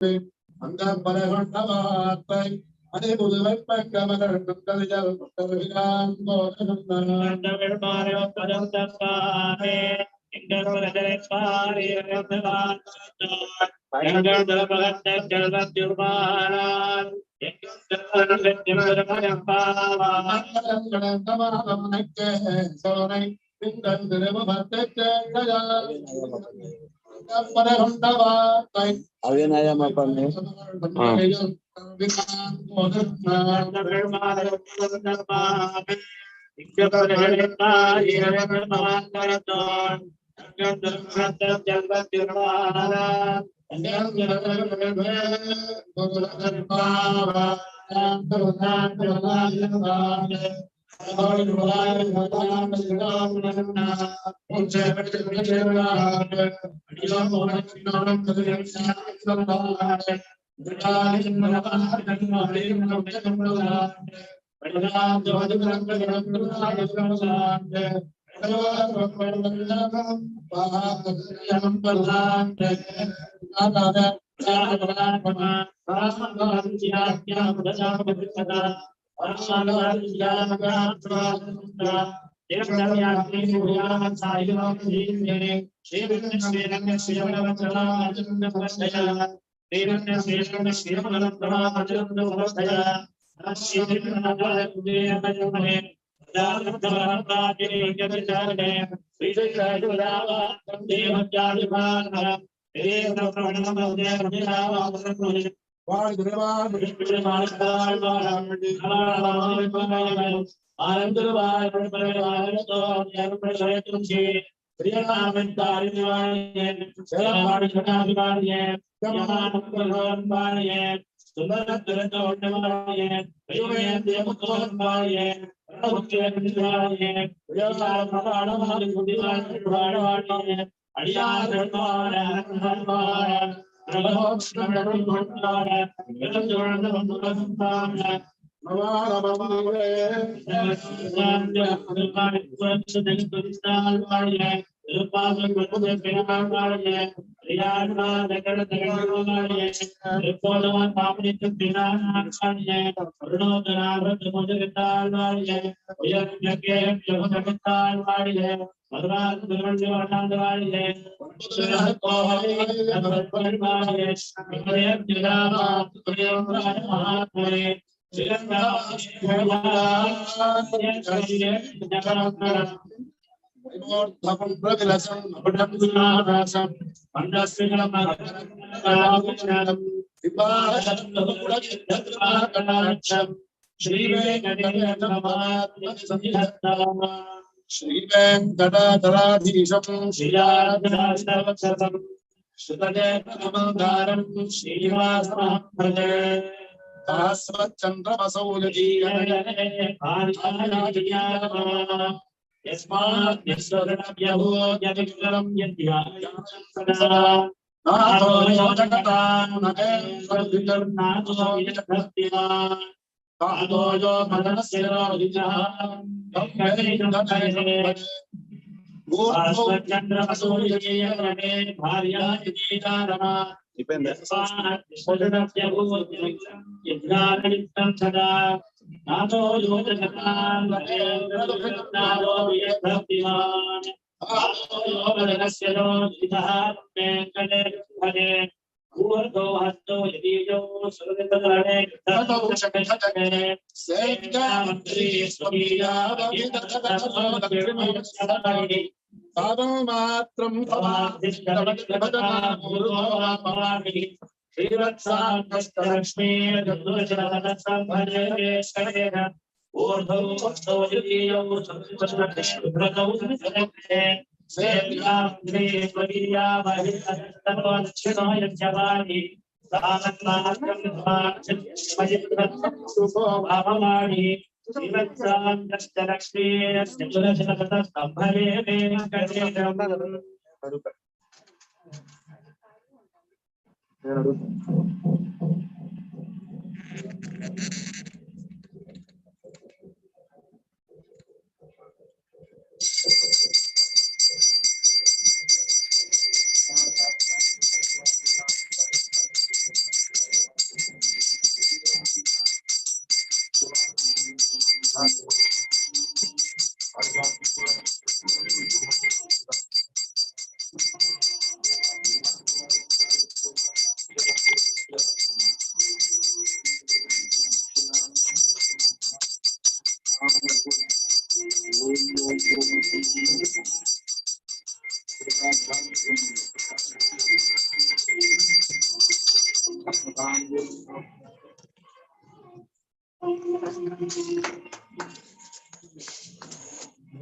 அந்த பரகண்டவாத்தை அதே புதுவை பக்கமகள் கலிஜல் கலிஜான்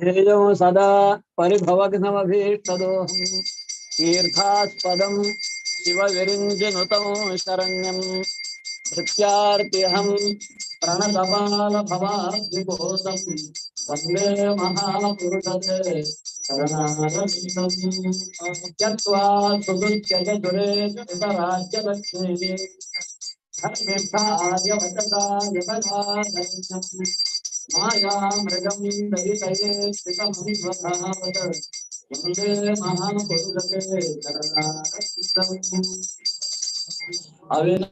ध्येयो सदा परिभवग्नमभीष्टदोहम् तीर्थास्पदं शिवविरिञ्जनुतं शरण्यं धृत्यार्तिहं प्रणतपालभवाब्धिपोतं वन्दे महापुरुषते शरणागतिम् त्यक्त्वा सुदुःख्यचतुरेतराज्यलक्ष्मीः धर्मिष्ठाय वचसा माया मृगं दरितये स्थितमन्वधावत् वन्दे महापुरुषते शरणागतिम् अविन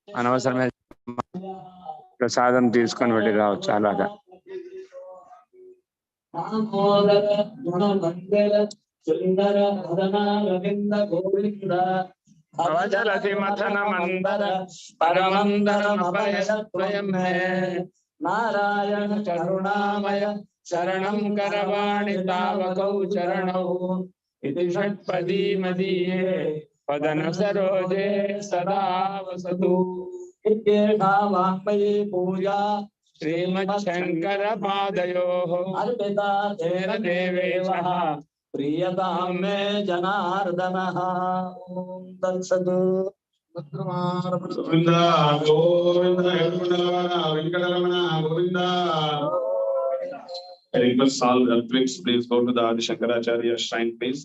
అనవసరమైన ప్రసాదం తీసుకొని వెళ్ళి రావచ్చు అలాగా. నారాయణ కరుణామయ శరణం కరవాణి తావకౌ చరణౌ ఇతి షట్పదీ మదీయే పదన సరోజే సదా వసతు. వాగ్మయీ పూజా శ్రీమచ్చంకర పాదయోః అర్పితా తేన దేవేశః ప్రియతాం మే జనార్దనః. ఓం తత్సత్. Govinda Govinda Venkataramana Govinda. I request all the priests, please go to the Adi Shankaracharya shrine, please.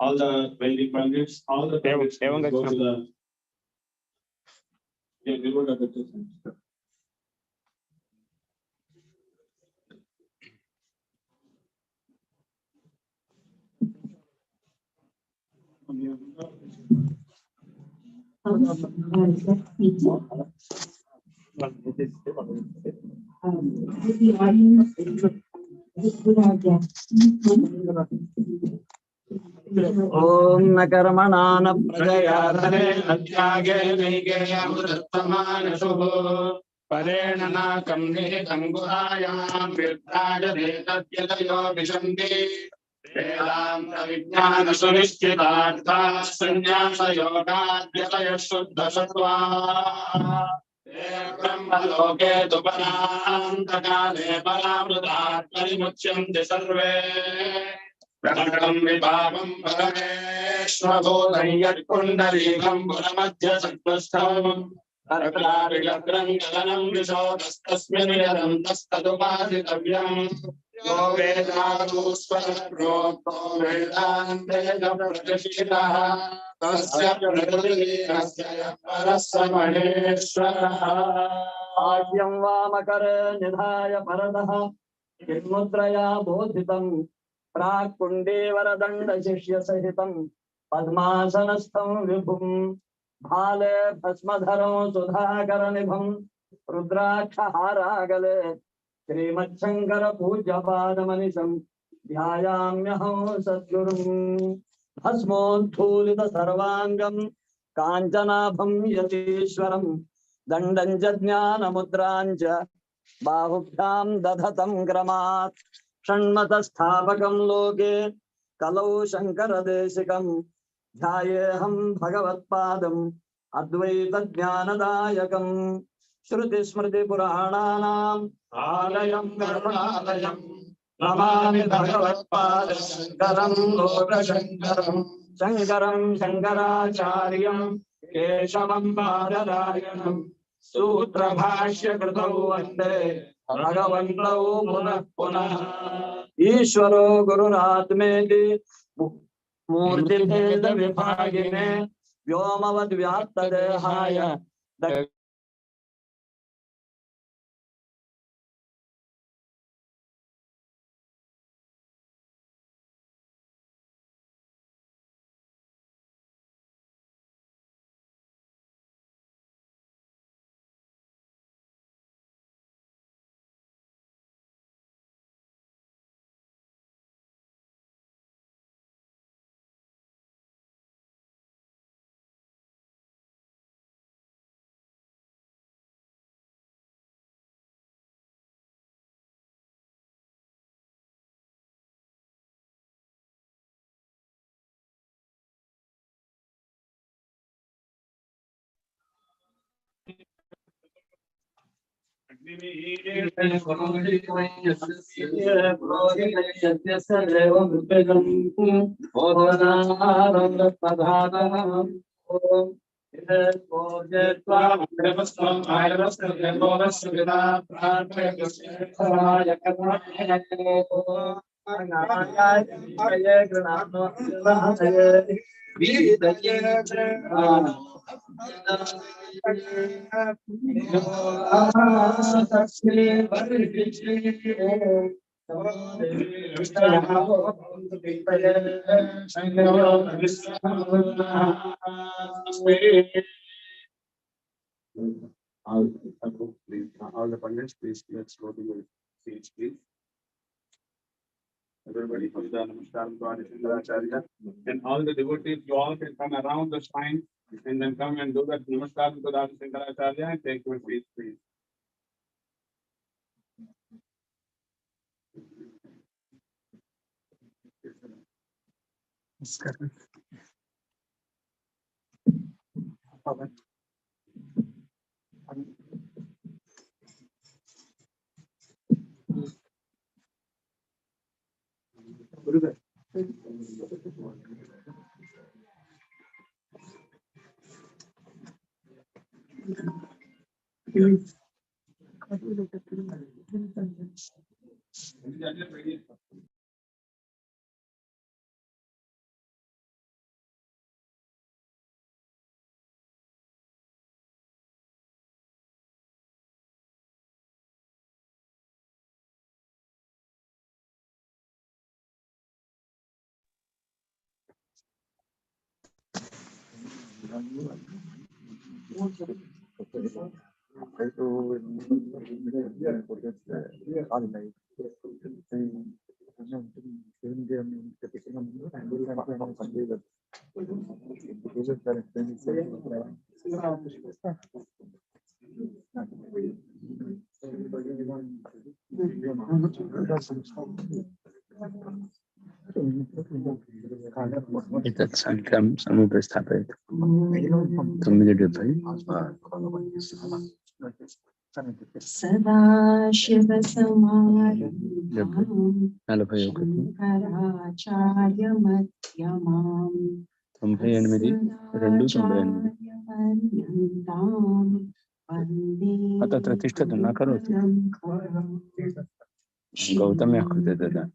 All the Vedic Pandits, all the Pandits, please go to the. Yeah, we will have it. ఓం న కర్మణా న ప్రజయా ధనే అత్యాగే నైకే అమృతమానశుః పరేణ నాకం నిహితం గుహాయాం విభ్రాజతే తద్యతయో విశంతి. వేదాంత విజ్ఞాన సునిశ్చితార్థాః సన్యాస యోగాద్యతయః శుద్ధసత్వాః. బ్రహ్మలోకే తు పరాంతకాలే పరామృతాః పరిముచ్యంతి సర్వే. ప్రకటం విభాగం పరమేశ్వరభూతం యత్పుండరీకం పురమధ్య సత్వస్థం పరప్రావిలగ్రం గగనం విశోదస్తస్మిన్ యదం తస్తదుపాసితవ్యం. యో వేదాదూ స్వరప్రోక్తో వేదాంతేన ప్రతిష్ఠితః తస్య ప్రకృతిలీనస్య పరః స మహేశ్వరః. ఆద్యం వామకరే నిధాయ పరదః కిన్ముద్రయా బోధితం ప్రాక్ కుండీవరదండ శిష్య సహితం పద్మాసనస్థం విభుం. భాలే భస్మధరం సుధాకర నిభం రుద్రాక్షహారాగలే శ్రీమచ్చంకర పూజ్యపాదమనిశం ధ్యాయామ్యహం సద్గురుం. భస్మోద్ధూలిత సర్వాంగం కాంచనాభం యతీశ్వరం దండం చ జ్ఞానముద్రాం చ బాహుభ్యాం దధతం క్రమాత్. షణ్మత స్థాపకం లోకే కలౌ శంకరదేశికం ధ్యాయేహం భగవత్పాదం అద్వైత జ్ఞానదాయకం. श्रुतिस्मृतिपुराणानाम् आलयम् करुणालयम् नमामि भगवत्पादशङ्करम् लोकशङ्करम् शङ्करम् शङ्कराचार्यम् केशवम् बादरायणम् सूत्रभाष्यकृतौ वन्दे भगवन्तौ पुनः पुनः ईश्वरो गुरुरात्मेति मूर्तिभेदविभागिने व्योमवद्व्याप्तदेहाय All the pundits, please, let's go to the stage, please. Everybody, for the Namaskaram to Adi Shankaracharya. And all the devotees, you all can come around the shrine and then come and do that Namaskaram to Adi Shankaracharya and take your seats, please. Sankhyam సమీప స్థాపిత 9:70 సదాశివసమారంభాం 98 तत्र तिष्ठतु न करोतु गौतम्यः कृते ददामि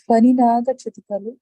పనినాగచ్చతి ఖలు.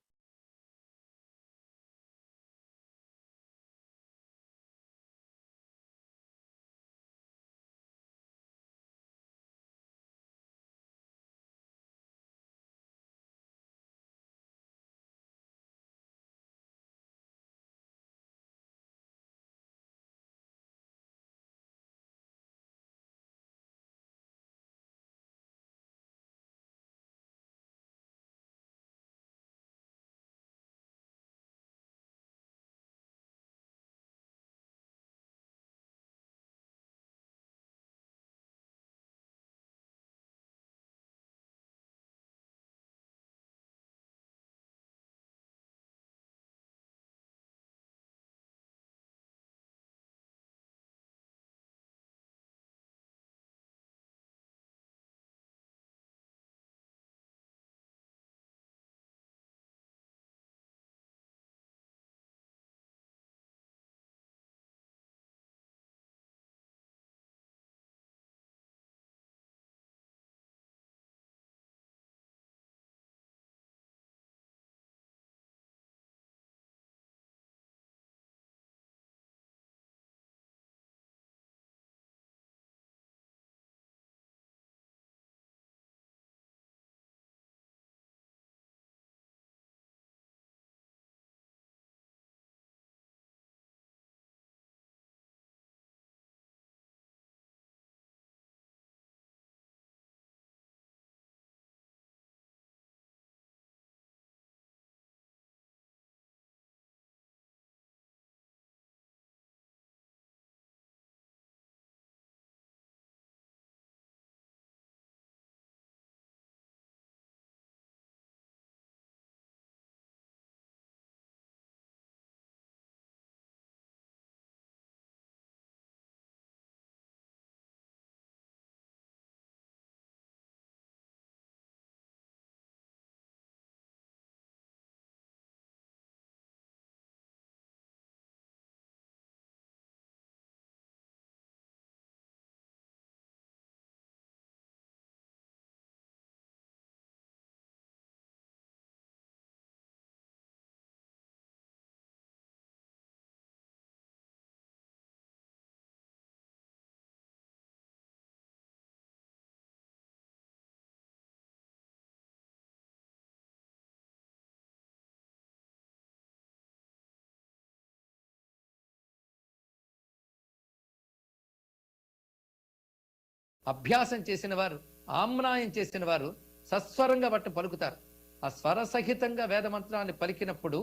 అభ్యాసం చేసిన వారు, ఆమ్నాయం చేసిన వారు సస్వరంగా వాటిని పలుకుతారు. ఆ స్వరసహితంగా వేదమంత్రాన్ని పలికినప్పుడు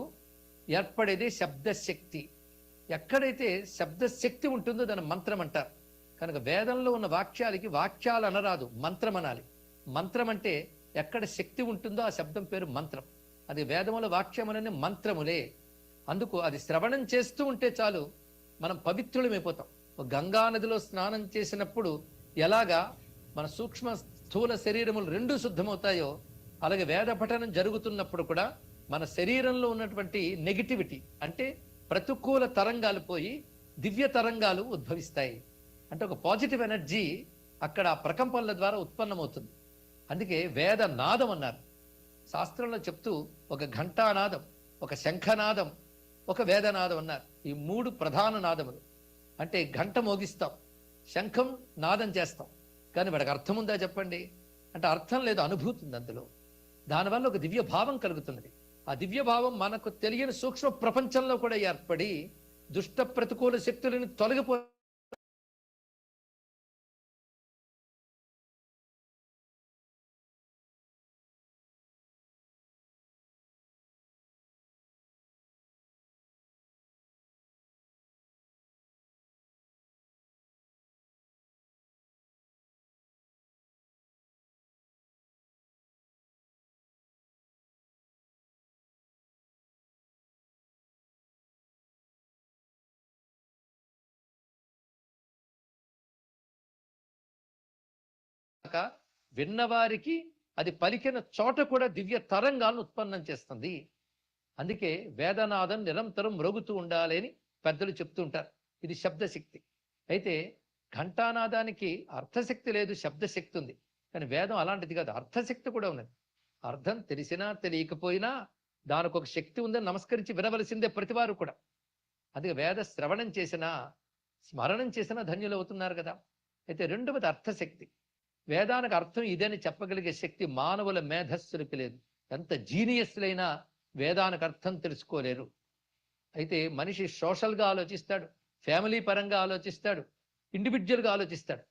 ఏర్పడేది శబ్దశక్తి. ఎక్కడైతే శబ్దశక్తి ఉంటుందో దాని మంత్రం అంటారు. కనుక వేదంలో ఉన్న వాక్యాలకి వాక్యాలు అనరాదు, మంత్రం అనాలి. మంత్రం అంటే ఎక్కడ శక్తి ఉంటుందో ఆ శబ్దం పేరు మంత్రం. అది వేదముల వాక్యములని మంత్రములే. అందుకు అది శ్రవణం చేస్తూ ఉంటే చాలు మనం పవిత్రులమైపోతాం. గంగా నదిలో స్నానం చేసినప్పుడు ఎలాగా మన సూక్ష్మ స్థూల శరీరములు రెండూ శుద్ధమవుతాయో, అలాగే వేద పఠనం జరుగుతున్నప్పుడు కూడా మన శరీరంలో ఉన్నటువంటి నెగిటివిటీ అంటే ప్రతికూల తరంగాలు పోయి దివ్య తరంగాలు ఉద్భవిస్తాయి. అంటే ఒక పాజిటివ్ ఎనర్జీ అక్కడ ప్రకంపనల ద్వారా ఉత్పన్నమవుతుంది. అందుకే వేద నాదం అన్నారు. శాస్త్రంలో చెప్తూ ఒక ఘంటానాదం, ఒక శంఖనాదం, ఒక వేదనాదం అన్నారు. ఈ మూడు ప్రధాన నాదములు. అంటే గంట మోగిస్తాం, శంఖం నాదం చేస్తాం, కానీ వాడికి అర్థం ఉందా చెప్పండి అంటే అర్థం లేదు, అనుభూతి ఉంది అందులో. దానివల్ల ఒక దివ్య భావం కలుగుతున్నది. ఆ దివ్య భావం మనకు తెలియని సూక్ష్మ ప్రపంచంలో కూడా ఏర్పడి దుష్ట ప్రతికూల శక్తులను తొలగిపో విన్నవారికి అది పలికిన చోట కూడా దివ్య తరంగాలను ఉత్పన్నం చేస్తుంది. అందుకే వేదనాదం నిరంతరం మ్రోగుతూ ఉండాలి అని పెద్దలు చెప్తూ ఉంటారు. ఇది శబ్దశక్తి. అయితే ఘంటానాదానికి అర్థశక్తి లేదు, శబ్దశక్తి ఉంది. కానీ వేదం అలాంటిది కాదు, అర్థశక్తి కూడా ఉన్నది. అర్థం తెలిసినా తెలియకపోయినా దానికి ఒక శక్తి ఉందని నమస్కరించి వినవలసిందే ప్రతివారు కూడా. అందుకే వేద శ్రవణం చేసినా స్మరణం చేసినా ధన్యులు అవుతున్నారు కదా. అయితే రెండవది అర్థశక్తి. వేదానికి అర్థం ఇదని చెప్పగలిగే శక్తి మానవుల మేధస్సులకి లేదు. ఎంత జీనియస్లైనా వేదానికి అర్థం తెలుసుకోలేరు. అయితే మనిషి సోషల్గా ఆలోచిస్తాడు, ఫ్యామిలీ పరంగా ఆలోచిస్తాడు, ఇండివిజువల్గా ఆలోచిస్తాడు.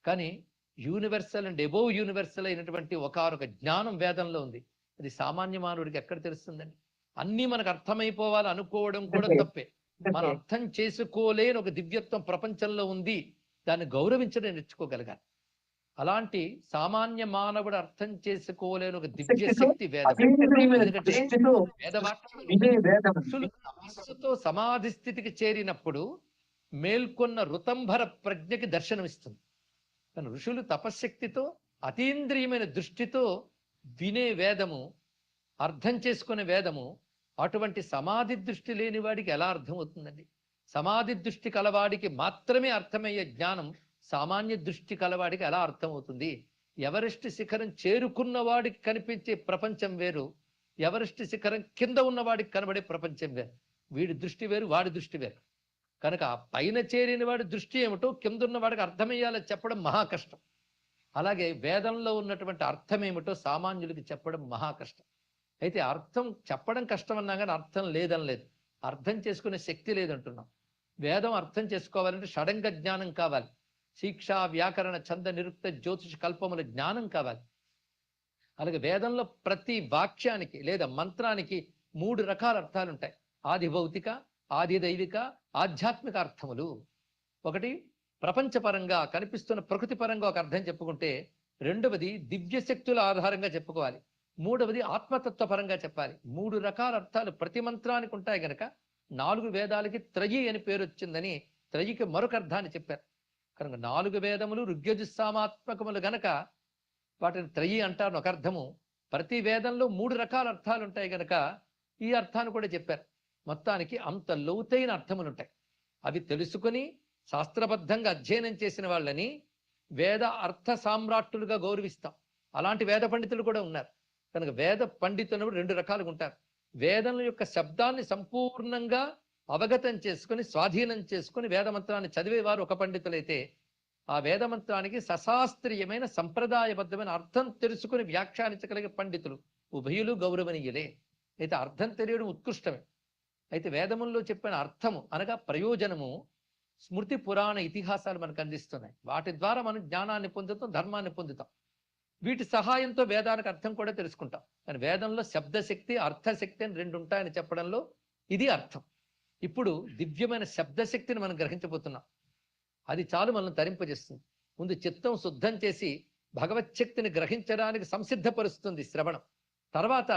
కానీ యూనివర్సల్ అండ్ ఎబోవ్ యూనివర్సల్ అయినటువంటి ఒకనొక జ్ఞానం వేదంలో ఉంది. అది సామాన్య మానవుడికి ఎక్కడ తెలుస్తుందండి? అన్నీ మనకు అర్థమైపోవాలి అనుకోవడం కూడా తప్పే. మనం అర్థం చేసుకోలేని ఒక దివ్యత్వం ప్రపంచంలో ఉంది. దాన్ని గౌరవించడం నేర్చుకోగలగాలి. అలాంటి సామాన్య మానవుడు అర్థం చేసుకోలేని ఒక దివ్య శక్తి వేదం. ఎందుకంటే ఋషులు తపస్సుతో సమాధి స్థితికి చేరినప్పుడు మేల్కొన్న ఋతంభర ప్రజ్ఞకి దర్శనమిస్తుంది. కానీ ఋషులు తపశ్శక్తితో అతీంద్రియమైన దృష్టితో వినే వేదము, అర్థం చేసుకునే వేదము అటువంటి సమాధి దృష్టి లేని వాడికి ఎలా అర్థమవుతుందండి? సమాధి దృష్టి కలవాడికి మాత్రమే అర్థమయ్యే జ్ఞానం సామాన్య దృష్టి కలవాడికి ఎలా అర్థమవుతుంది? ఎవరెస్ట్ శిఖరం చేరుకున్న వాడికి కనిపించే ప్రపంచం వేరు, ఎవరెస్ట్ శిఖరం కింద ఉన్నవాడికి కనబడే ప్రపంచం వేరు. వీడి దృష్టి వేరు, వాడి దృష్టి వేరు. కనుక ఆ పైన చేరిన వాడి దృష్టి ఏమిటో కింద ఉన్న వాడికి అర్థమయ్యాలని చెప్పడం మహా కష్టం. అలాగే వేదంలో ఉన్నటువంటి అర్థం ఏమిటో సామాన్యుడికి చెప్పడం మహా కష్టం. అయితే అర్థం చెప్పడం కష్టం అన్నా కానీ అర్థం లేదని లేదు, అర్థం చేసుకునే శక్తి లేదంటున్నాం. వేదం అర్థం చేసుకోవాలంటే షడంగ జ్ఞానం కావాలి. శిక్ష, వ్యాకరణ, ఛంద, నిరుక్త, జ్యోతిష కల్పముల జ్ఞానం కావాలి. అలాగే వేదంలో ప్రతి వాక్యానికి లేదా మంత్రానికి 3 రకాల అర్థాలు ఉంటాయి. ఆది భౌతిక, ఆది దైవిక, ఆధ్యాత్మిక అర్థములు. ఒకటి ప్రపంచపరంగా కనిపిస్తున్న ప్రకృతి పరంగా ఒక అర్థం చెప్పుకుంటే, రెండవది దివ్య శక్తుల ఆధారంగా చెప్పుకోవాలి, మూడవది ఆత్మతత్వ పరంగా చెప్పాలి. 3 రకాల అర్థాలు ప్రతి మంత్రానికి ఉంటాయి గనక 4 వేదాలకి త్రయి అని పేరు వచ్చిందని త్రయికి మరొక అర్థాన్ని చెప్పారు. కనుక 4 వేదములు ఋగ్యజుస్సామాత్మకములు గనక వాటిని త్రయి అంటారు ఒక అర్థము. ప్రతి వేదంలో 3 రకాల అర్థాలు ఉంటాయి గనక ఈ అర్థాన్ని కూడా చెప్పారు. మొత్తానికి అంత లోతైన అర్థములు ఉంటాయి. అవి తెలుసుకుని శాస్త్రబద్ధంగా అధ్యయనం చేసిన వాళ్ళని వేద అర్థ సామ్రాట్టులుగా గౌరవిస్తాం. అలాంటి వేద పండితులు కూడా ఉన్నారు. కనుక వేద పండితులు 2 రకాలుగా ఉంటారు. వేదం యొక్క శబ్దాన్ని సంపూర్ణంగా అవగతం చేసుకుని స్వాధీనం చేసుకుని వేదమంత్రాన్ని చదివేవారు ఒక పండితులైతే, ఆ వేదమంత్రానికి సశాస్త్రీయమైన సంప్రదాయబద్ధమైన అర్థం తెలుసుకుని వ్యాఖ్యానించగలిగే పండితులు ఉభయులు గౌరవనీయులే. అయితే అర్థం తెలియడం ఉత్కృష్టమే. అయితే వేదముల్లో చెప్పిన అర్థము అనగా ప్రయోజనము స్మృతి పురాణ ఇతిహాసాలు మనకు అందిస్తున్నాయి. వాటి ద్వారా మనం జ్ఞానాన్ని పొందుతాం, ధర్మాన్ని పొందుతాం. వీటి సహాయంతో వేదానికి అర్థం కూడా తెలుసుకుంటాం. కానీ వేదంలో శబ్దశక్తి, అర్థశక్తి అని 2 ఉంటాయని చెప్పడంలో ఇది అర్థం. ఇప్పుడు దివ్యమైన శబ్దశక్తిని మనం గ్రహించబోతున్నాం. అది చాలు మనల్ని తరింపజేస్తుంది. ముందు చిత్తం శుద్ధం చేసి భగవచ్చక్తిని గ్రహించడానికి సంసిద్ధపరుస్తుంది శ్రవణం. తర్వాత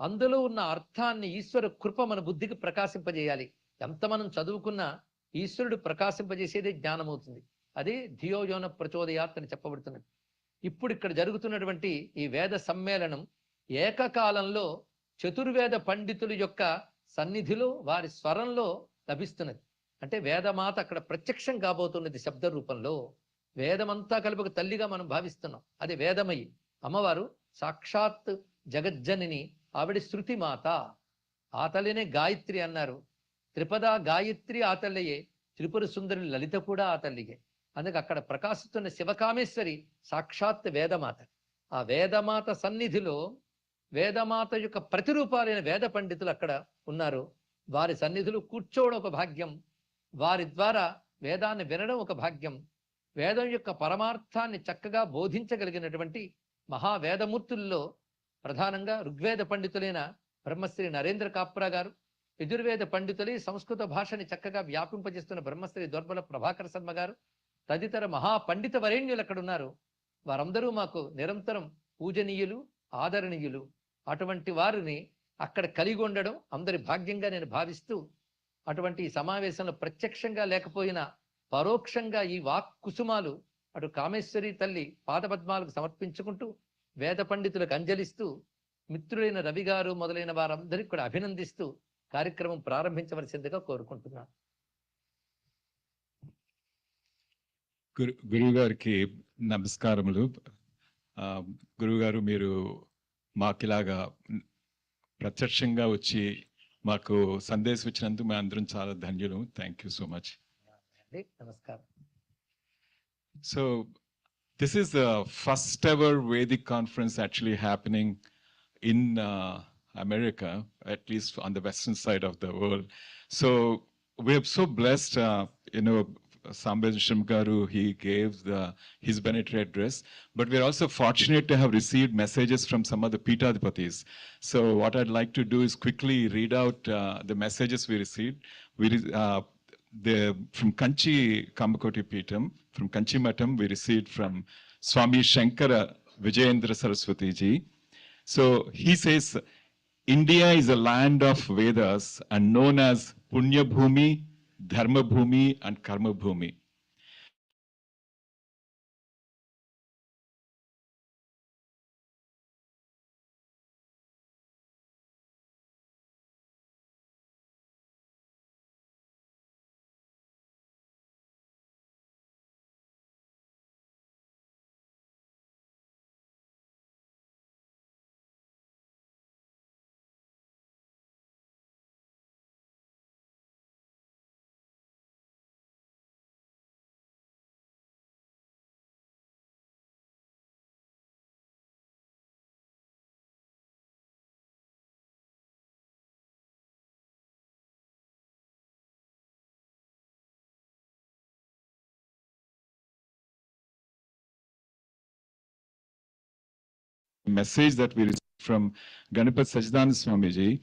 అందులో ఉన్న అర్థాన్ని ఈశ్వర కృప మన బుద్ధికి ప్రకాశింపజేయాలి. ఎంత మనం చదువుకున్నా ఈశ్వరుడు ప్రకాశింపజేసేదే జ్ఞానమవుతుంది. అదే ధియోయోన ప్రచోదయాత్ అని చెప్పబడుతున్నది. ఇప్పుడు ఇక్కడ జరుగుతున్నటువంటి ఈ వేద సమ్మేళనం ఏకకాలంలో చతుర్వేద పండితుల యొక్క సన్నిధిలో వారి స్వరంలో లభిస్తున్నది. అంటే వేదమాత అక్కడ ప్రత్యక్షం కాబోతున్నది శబ్ద రూపంలో. వేదమంతా కలిపి ఒక తల్లిగా మనం భావిస్తున్నాం. అది వేదమయి అమ్మవారు సాక్షాత్ జగజ్జనిని. ఆవిడ శృతి మాత. ఆ తల్లినే గాయత్రి అన్నారు. త్రిపద గాయత్రి ఆ తల్లియే. త్రిపుర సుందరి లలిత కూడా ఆ తల్లియే. అందుకే అక్కడ ప్రకాశిస్తున్న శివకామేశ్వరి సాక్షాత్ వేదమాత. ఆ వేదమాత సన్నిధిలో వేదమాత యొక్క ప్రతిరూపాలైన వేద పండితులు అక్కడ ఉన్నారు. వారి సన్నిధిలో కూర్చోవడం ఒక భాగ్యం, వారి ద్వారా వేదాన్ని వినడం ఒక భాగ్యం. వేదం యొక్క పరమార్థాన్ని చక్కగా బోధించగలిగినటువంటి మహావేదమూర్తుల్లో ప్రధానంగా ఋగ్వేద పండితులైన బ్రహ్మశ్రీ నరేంద్ర కాప్రా గారు, యజుర్వేద పండితులై సంస్కృత భాషని చక్కగా వ్యాపింపజేస్తున్న బ్రహ్మశ్రీ దొర్బల ప్రభాకర శర్మ గారు, తదితర మహాపండిత వరేణ్యులు అక్కడ ఉన్నారు. వారందరూ మాకు నిరంతరం పూజనీయులు, ఆదరణీయులు. అటువంటి వారిని అక్కడ కలిగి ఉండడం అందరి భాగ్యంగా నేను భావిస్తూ, అటువంటి ఈ సమావేశంలో ప్రత్యక్షంగా లేకపోయినా పరోక్షంగా ఈ వాక్ కుసుమాలు అటు కామేశ్వరి తల్లి పాదపద్మాలకు సమర్పించుకుంటూ, వేద పండితులకు అంజలిస్తూ, మిత్రులైన రవి గారు మొదలైన వారందరికీ కూడా అభినందిస్తూ కార్యక్రమం ప్రారంభించవలసిందిగా కోరుకుంటున్నాను. గురువు గారికి నమస్కారములు. గురువు గారు, మీరు మాకిలాగా ప్రత్యక్షంగా వచ్చి మాకు సందేశం ఇచ్చినందుకు మేము అందరం చాలా ధన్యులు. Thank you so much. నమస్కారం. So this is the first ever Vedic conference actually happening in America, at least on the western side of the world. So we're so blessed, Sambhadeshram Garu, he gave his benedict address, but we're also fortunate to have received messages from some of the Peethadhipatis. So what I'd like to do is quickly read out the messages we received. From Kanchi Kamakoti Peetham, from Kanchi Matam, we received from Swami Shankara Vijayendra Saraswati ji. So he says, India is a land of Vedas and known as Punya Bhumi, Dharma Bhumi, and Karma Bhumi. Message that we received from Ganapat Sachidananda Swamiji.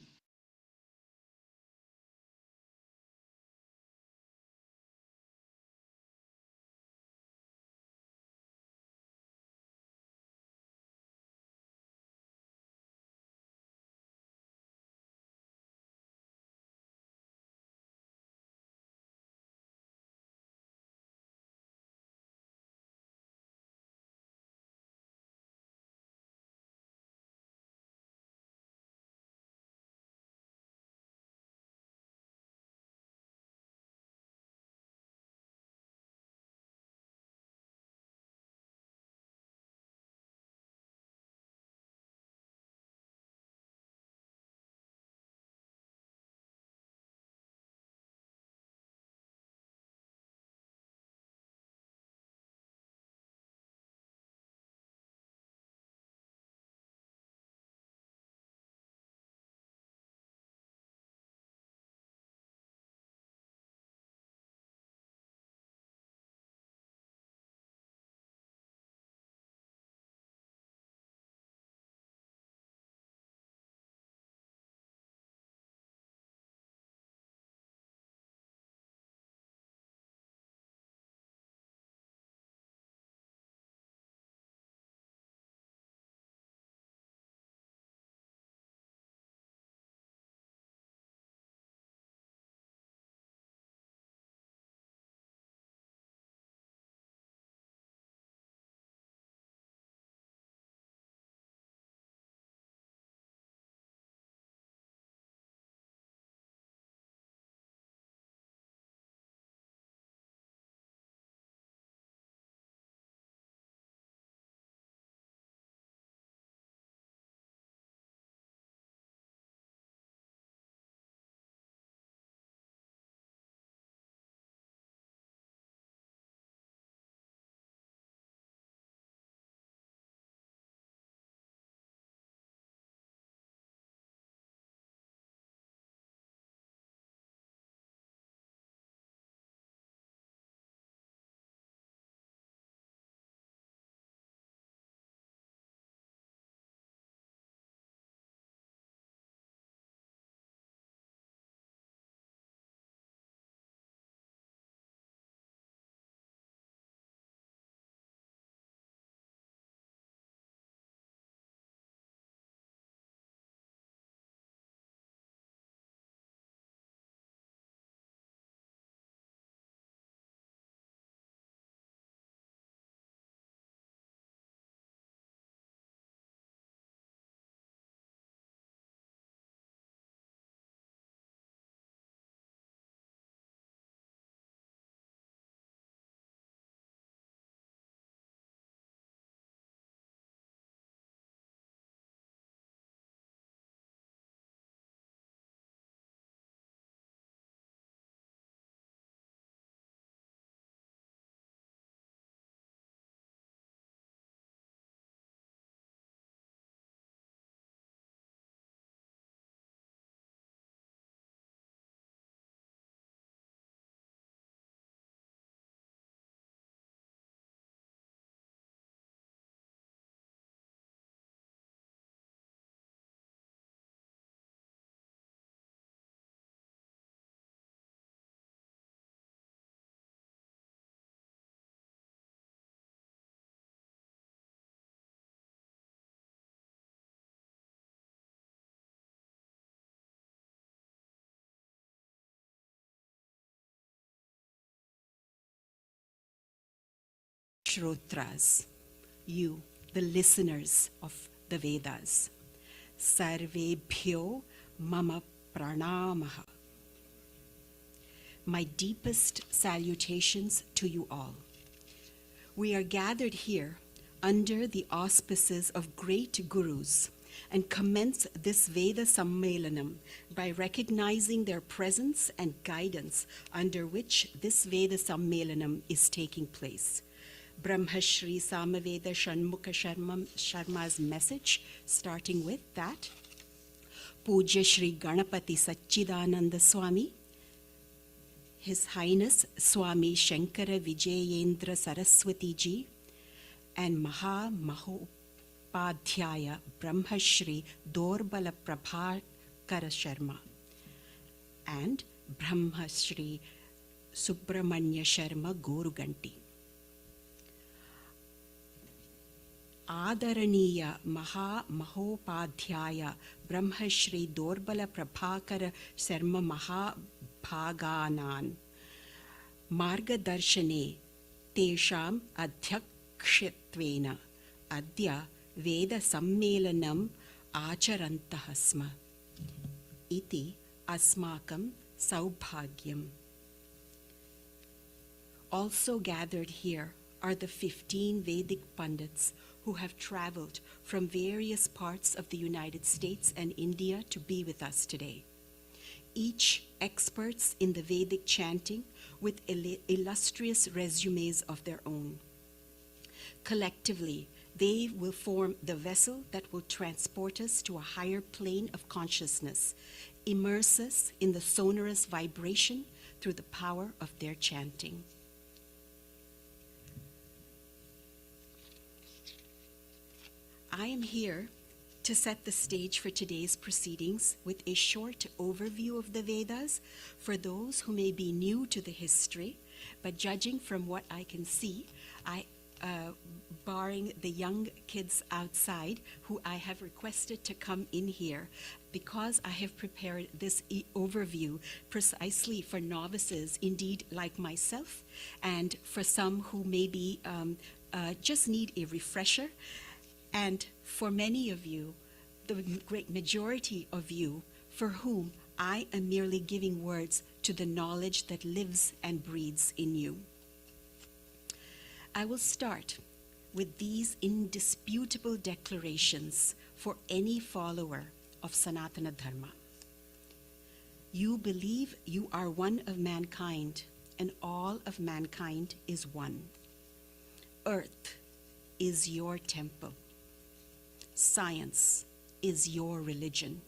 Shrotras, you, the listeners of the Vedas. Sarvebhyo mama pranamaha. My deepest salutations to you all. We are gathered here under the auspices of great gurus and commence this Veda Sammelanam by recognizing their presence and guidance under which this Veda Sammelanam is taking place. Brahmashri Samaveda Shanmukha Sharma's message, starting with that. Puja Shri Ganapati Satchidananda Swami, His Highness Swami Shankara Vijayendra Saraswati Ji, and Maha Mahopadhyaya Brahmashri Dorbala Prabhakara Sharma, and Brahmashri Subramanya Sharma Goruganti. Adaraniya Maha Mahopadhyaya Brahmashri Dorbala Prabhakara Sharma Mahabhaganan Margadarshane Tesham Adhyakshitvena Adya Veda Sammelanam Acharantah Sma Iti Asmakam Saubhagyam. Also gathered here are the 15 Vedic Pandits who have traveled from various parts of the United States and India to be with us today. Each experts in the Vedic chanting with illustrious resumes of their own. Collectively, they will form the vessel that will transport us to a higher plane of consciousness, immerse us in the sonorous vibration through the power of their chanting. I am here to set the stage for today's proceedings with a short overview of the Vedas for those who may be new to the history, but judging from what I can see, barring the young kids outside who I have requested to come in here, because I have prepared this overview precisely for novices, indeed like myself, and for some who maybe just need a refresher. And for many of you, the great majority of you, for whom I am merely giving words to the knowledge that lives and breathes in you. I will start with these indisputable declarations for any follower of Sanatana Dharma. You believe you are one of mankind, and all of mankind is one. Earth is your temple. Science is your religion.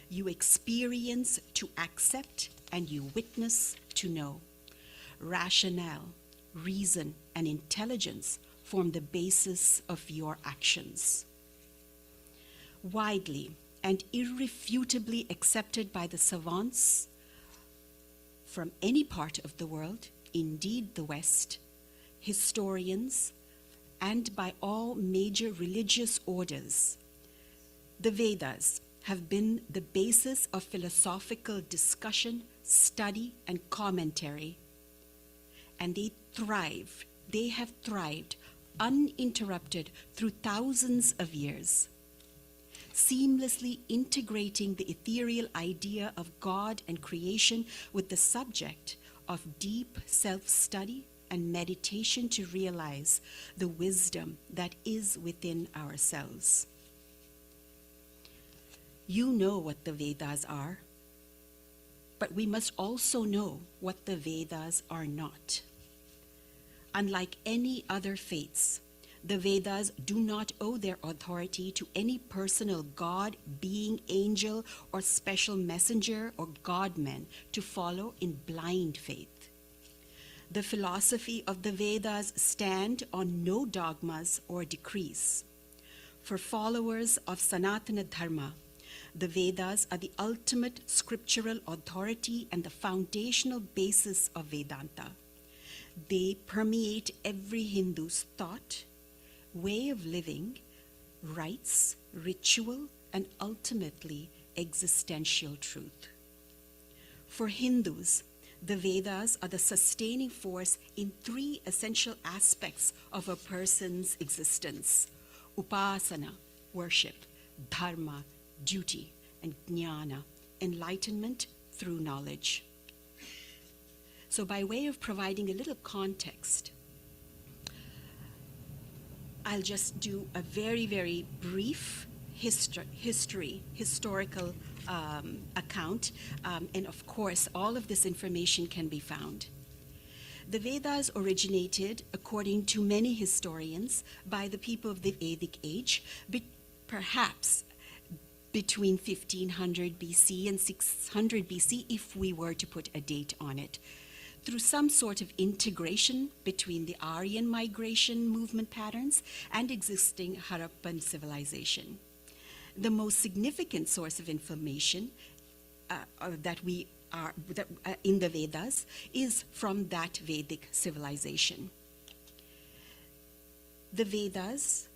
You experience to accept and you witness to know. Rationale, reason, and intelligence form the basis of your actions. Widely and irrefutably accepted by the savants from any part of the world, indeed the West, historians, and by all major religious orders, the Vedas have been the basis of philosophical discussion, study, and commentary. And they have thrived uninterrupted through thousands of years, seamlessly integrating the ethereal idea of God and creation with the subject of deep self-study and meditation to realize the wisdom that is within ourselves. You know what the Vedas are, but we must also know what the Vedas are not. Unlike any other faiths, the Vedas do not owe their authority to any personal god, being, angel, or special messenger or godmen to follow in blind faith. The philosophy of the Vedas stand on no dogmas or decrees. For followers of Sanatana Dharma, the Vedas are the ultimate scriptural authority and the foundational basis of Vedanta. They permeate every Hindu's thought, way of living, rites, ritual, and ultimately existential truth. For Hindus, The Vedas are the sustaining force in three essential aspects of a person's existence: upasana, worship; dharma, duty; and jnana, enlightenment through knowledge. So by way of providing a little context, I'll just do a very, very brief historical account, and of course, all of this information can be found. The Vedas originated, according to many historians, by the people of the Vedic age, perhaps between 1500 BC and 600 BC, if we were to put a date on it, through some sort of integration between the Aryan migration movement patterns and existing Harappan civilization. The most significant source of information in the Vedas is from that Vedic civilization. The Vedas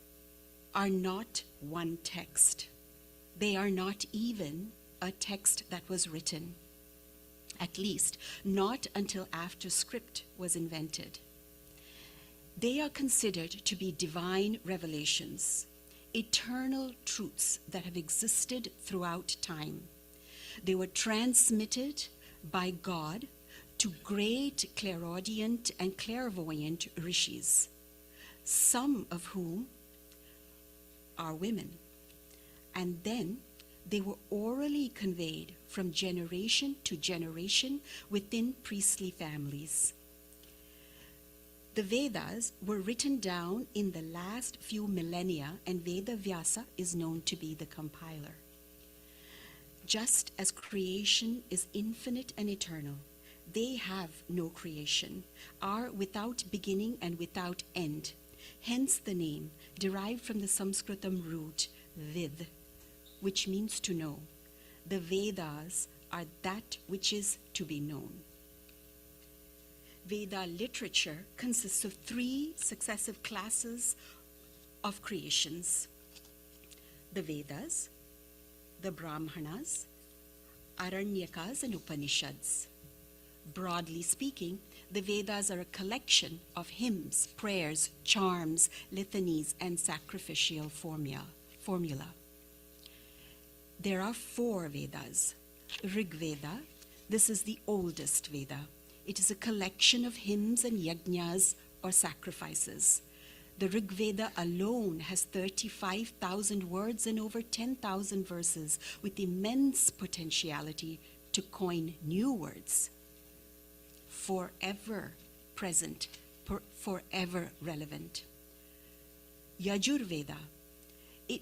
are not one text. They are not even a text that was written, at least not until after script was invented. They are considered to be divine revelations, eternal truths that have existed throughout time. They were transmitted by God to great clairaudient and clairvoyant rishis, some of whom are women. And then they were orally conveyed from generation to generation within priestly families. The Vedas were written down in the last few millennia, and Veda Vyasa is known to be the compiler. Just as creation is infinite and eternal, they have no creation, are without beginning and without end. Hence the name, derived from the Sanskritam root vid, which means to know. The Vedas are that which is to be known. Veda literature consists of three successive classes of creations: the Vedas, the Brahmanas, Aranyakas, and Upanishads. Broadly speaking, the Vedas are a collection of hymns, prayers, charms, litanies, and sacrificial formula. There are four Vedas. Rig Veda, this is the oldest Veda. It is a collection of hymns and yajnas, or sacrifices. The Rig Veda alone has 35,000 words and over 10,000 verses, with immense potentiality to coin new words. Forever present, forever relevant. Yajur Veda, it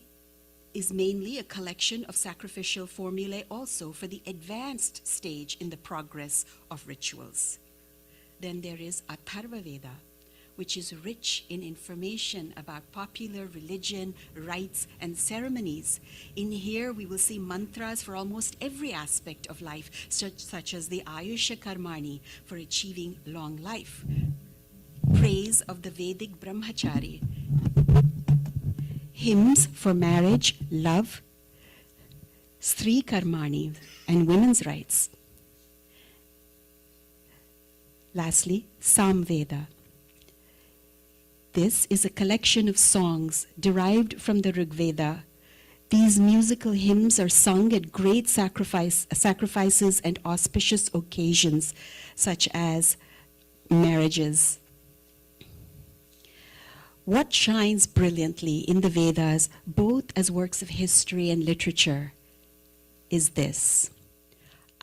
is mainly a collection of sacrificial formulae also for the advanced stage in the progress of rituals. Then there is Atharva Veda, which is rich in information about popular religion, rites, and ceremonies. In here, we will see mantras for almost every aspect of life, such as the Ayusha Karmani for achieving long life, praise of the Vedic Brahmachari, hymns for marriage, love, Stri Karmani, and women's rights. Lastly, Samveda. This is a collection of songs derived from the Rig Veda. These musical hymns are sung at great sacrifices and auspicious occasions, such as marriages. What shines brilliantly in the Vedas, both as works of history and literature, is this: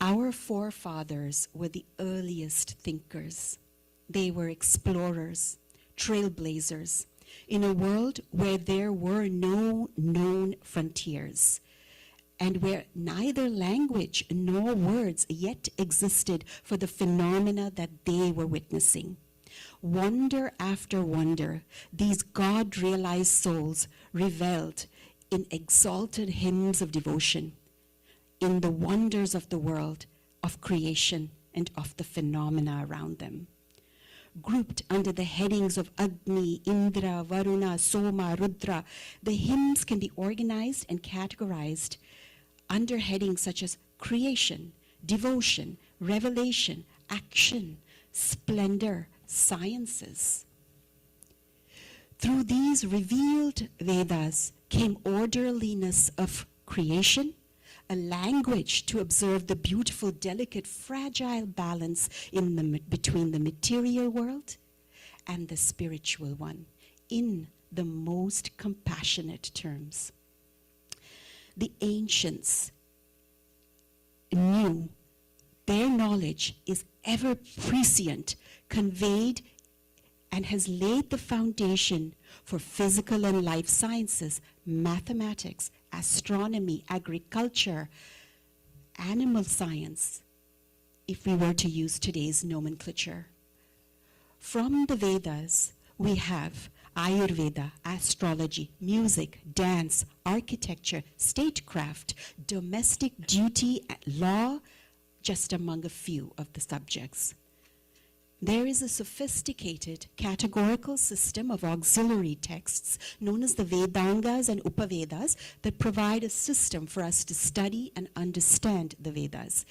our forefathers were the earliest thinkers. They were explorers, trailblazers, in a world where there were no known frontiers, and where neither language nor words yet existed for the phenomena that they were witnessing. Wonder after wonder, these God-realized souls reveled in exalted hymns of devotion, in the wonders of the world, of creation, and of the phenomena around them. Grouped under the headings of Agni, Indra, Varuna, Soma, Rudra, the hymns can be organized and categorized under headings such as creation, devotion, revelation, action, splendor, sciences. Through these revealed Vedas came orderliness of creation, a language to observe the beautiful, delicate, fragile balance between the material world and the spiritual one in the most compassionate terms. The ancients knew their knowledge is ever prescient, conveyed, and has laid the foundation for physical and life sciences, mathematics, astronomy, agriculture, animal science, if we were to use today's nomenclature. From the Vedas, we have Ayurveda, astrology, music, dance, architecture, statecraft, domestic duty, law, just among a few of the subjects. There is a sophisticated categorical system of auxiliary texts known as the Vedangas and Upavedas that provide a system for us to study and understand the Vedas.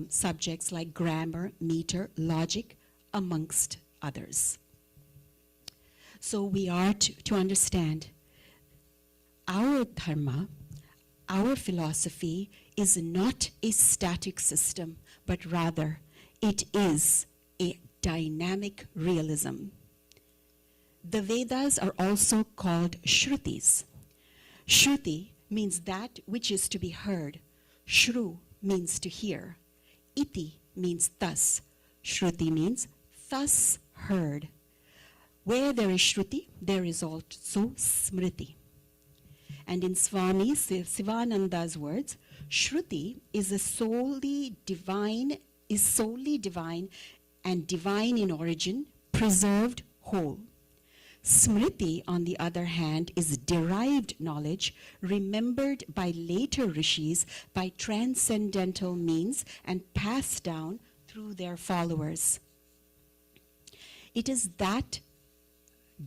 Subjects like grammar, meter, logic, amongst others. So we are to understand our dharma, our philosophy is not a static system, but rather it is a dynamic realism. The Vedas are also called Shrutis. Shruti means that which is to be heard. Shru means to hear. Iti means thus. Shruti means thus heard. Where there is Shruti, there is also Smriti. And in Swami Sivananda's words, Shruti is solely divine and divine in origin, preserved whole. Smriti, on the other hand, is derived knowledge remembered by later rishis by transcendental means and passed down through their followers. It is that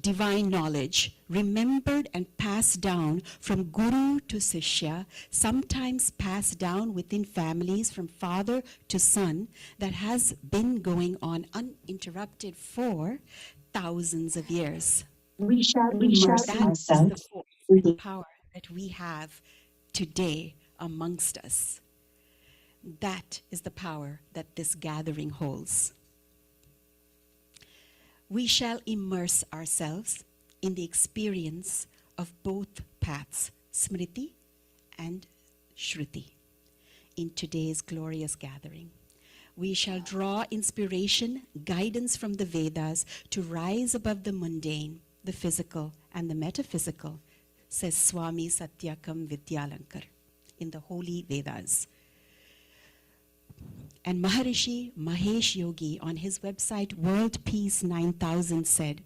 divine knowledge, remembered and passed down from guru to sishya, sometimes passed down within families from father to son, that has been going on uninterrupted for thousands of years. We shall immerse That is ourselves the force with and power that we have today amongst us. That is the power that this gathering holds. We shall immerse ourselves in the experience of both paths, Smriti and Shruti, in today's glorious gathering. We shall draw inspiration, guidance from the Vedas to rise above the mundane, the physical, and the metaphysical, says Swami Satyakam Vidyalankar in the holy Vedas. And Maharishi Mahesh Yogi on his website World Peace 9000 said,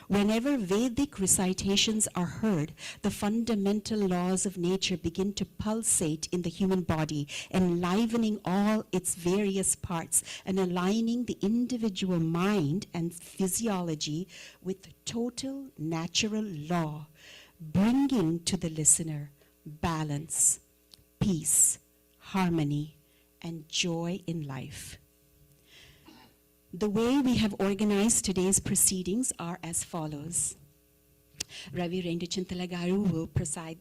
whenever Vedic recitations are heard, the fundamental laws of nature begin to pulsate in the human body, enlivening all its various parts and aligning the individual mind and physiology with total natural law, bringing to the listener balance, peace, harmony, and joy in life. The way we have organized today's proceedings are as follows. Ravi Renduchintalagaru will preside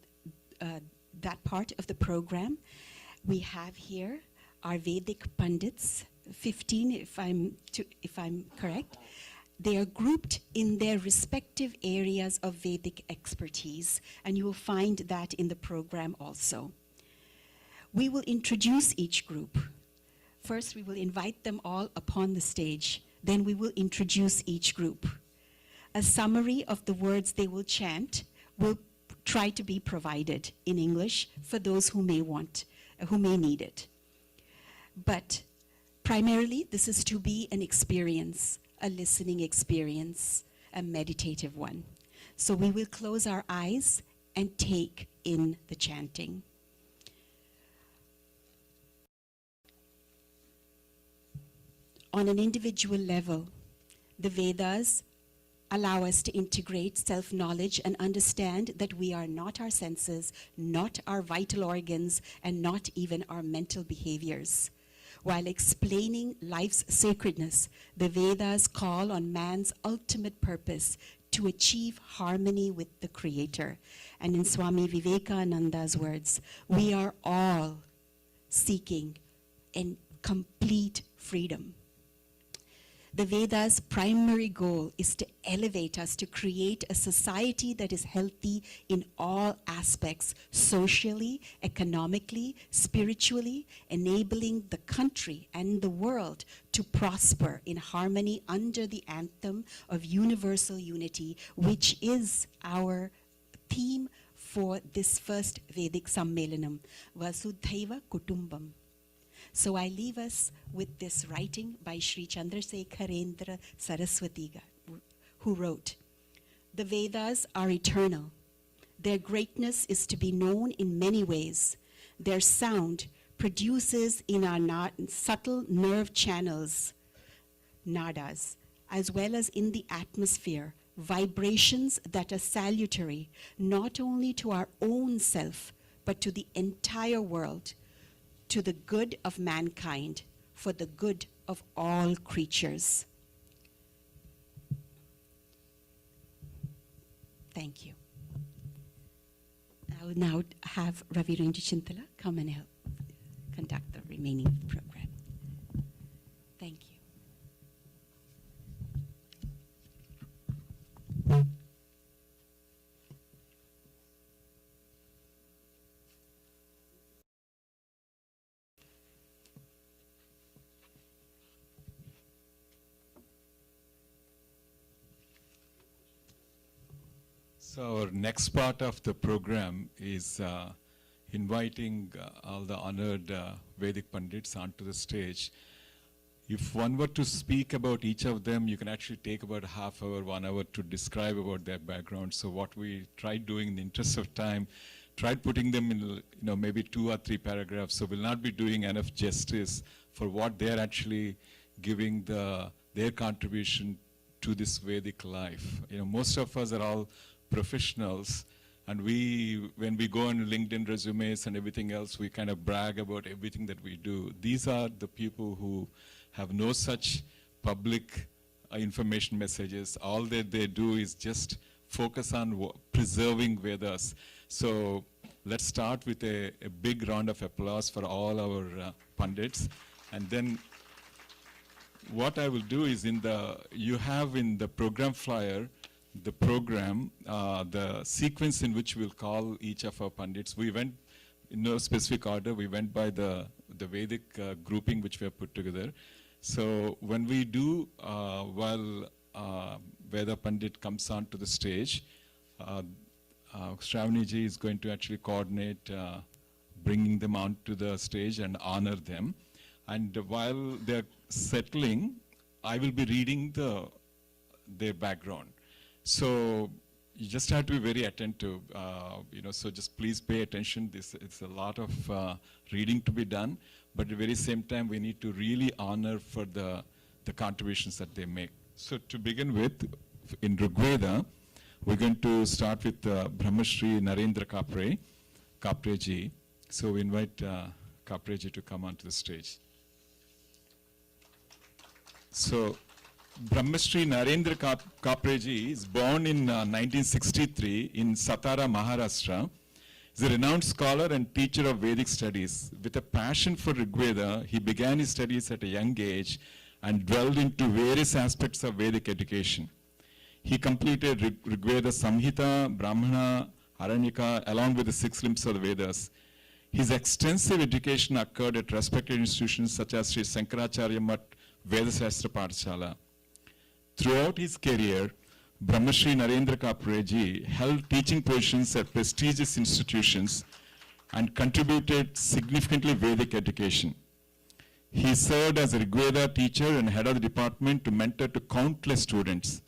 that part of the program. We have here our Vedic Pandits, 15 if I'm correct. They are grouped in their respective areas of Vedic expertise, and you will find that in the program also. We will introduce each group. First, we will invite them all upon the stage. Then we will introduce each group. A summary of the words they will chant will try to be provided in English for those who may need it. But primarily, this is to be an experience, a listening experience, a meditative one. So we will close our eyes and take in the chanting. On an individual level, the Vedas allow us to integrate self-knowledge and understand that we are not our senses, not our vital organs, and not even our mental behaviors. While explaining life's sacredness, the Vedas call on man's ultimate purpose to achieve harmony with the Creator. And in Swami Vivekananda's words, we are all seeking in complete freedom. The Veda's primary goal is to elevate us to create a society that is healthy in all aspects, socially, economically, spiritually, enabling the country and the world to prosper in harmony under the anthem of universal unity, which is our theme for this first Vedic Sammelanam, Vasudhaiva Kutumbam. So I leave us with this writing by Sri Chandrasekharendra Saraswati, who wrote, "The Vedas are eternal. Their greatness is to be known in many ways. Their sound produces in our subtle nerve channels, nadas, as well as in the atmosphere, vibrations that are salutary not only to our own self, but to the entire world, to the good of mankind, for the good of all creatures." Thank you. I will now have Ravi Renji Chintala come and help conduct the remaining of the program. Thank you. So our next part of the program is inviting all the honored Vedic Pandits onto the stage. If one were to speak about each of them, you can actually take about half hour, 1 hour to describe about their background. So what we tried doing in the interest of time, tried putting them in maybe 2 or 3 paragraphs. So we'll not be doing enough justice for what they're actually giving their contribution to this Vedic life. Most of us are all professionals, and when we go on LinkedIn resumes and everything else, we kind of brag about everything that we do. These are the people who have no such public information messages. All that they do is just focus on preserving Vedas. So let's start with a big round of applause for all our Pandits. And then what I will do is you have in the program flyer, the program, the sequence in which we'll call each of our Pandits. We went in no specific order. We went by the Vedic grouping which we have put together. So when we do, while Veda Pandit comes on to the stage, Shravani ji is going to actually coordinate bringing them onto the stage and honor them. And while they're settling, I will be reading their background. So you just have to be very attentive, so just please pay attention. It's a lot of reading to be done, but at the very same time, we need to really honor for the contributions that they make. So to begin with, in Rigveda, we're going to start with Brahmashri Narendra Kapre ji. So we invite Kapre ji to come onto the stage. So Brahmashri Narendra Kapre ji is born in 1963 in Satara, Maharashtra. He's a renowned scholar and teacher of Vedic studies. With a passion for Rigveda, he began his studies at a young age and dwelled into various aspects of Vedic education. He completed Rigveda Samhita, Brahmana, Aranyaka, along with the 6 limbs of the Vedas. His extensive education occurred at respected institutions such as Sri Sankaracharya Mat Veda Shastra Pathshala. Throughout his career, Brahmashri Narendra Kapre ji held teaching positions at prestigious institutions and contributed significantly Vedic education. He served as a Rigveda teacher and head of the department to mentor to countless students.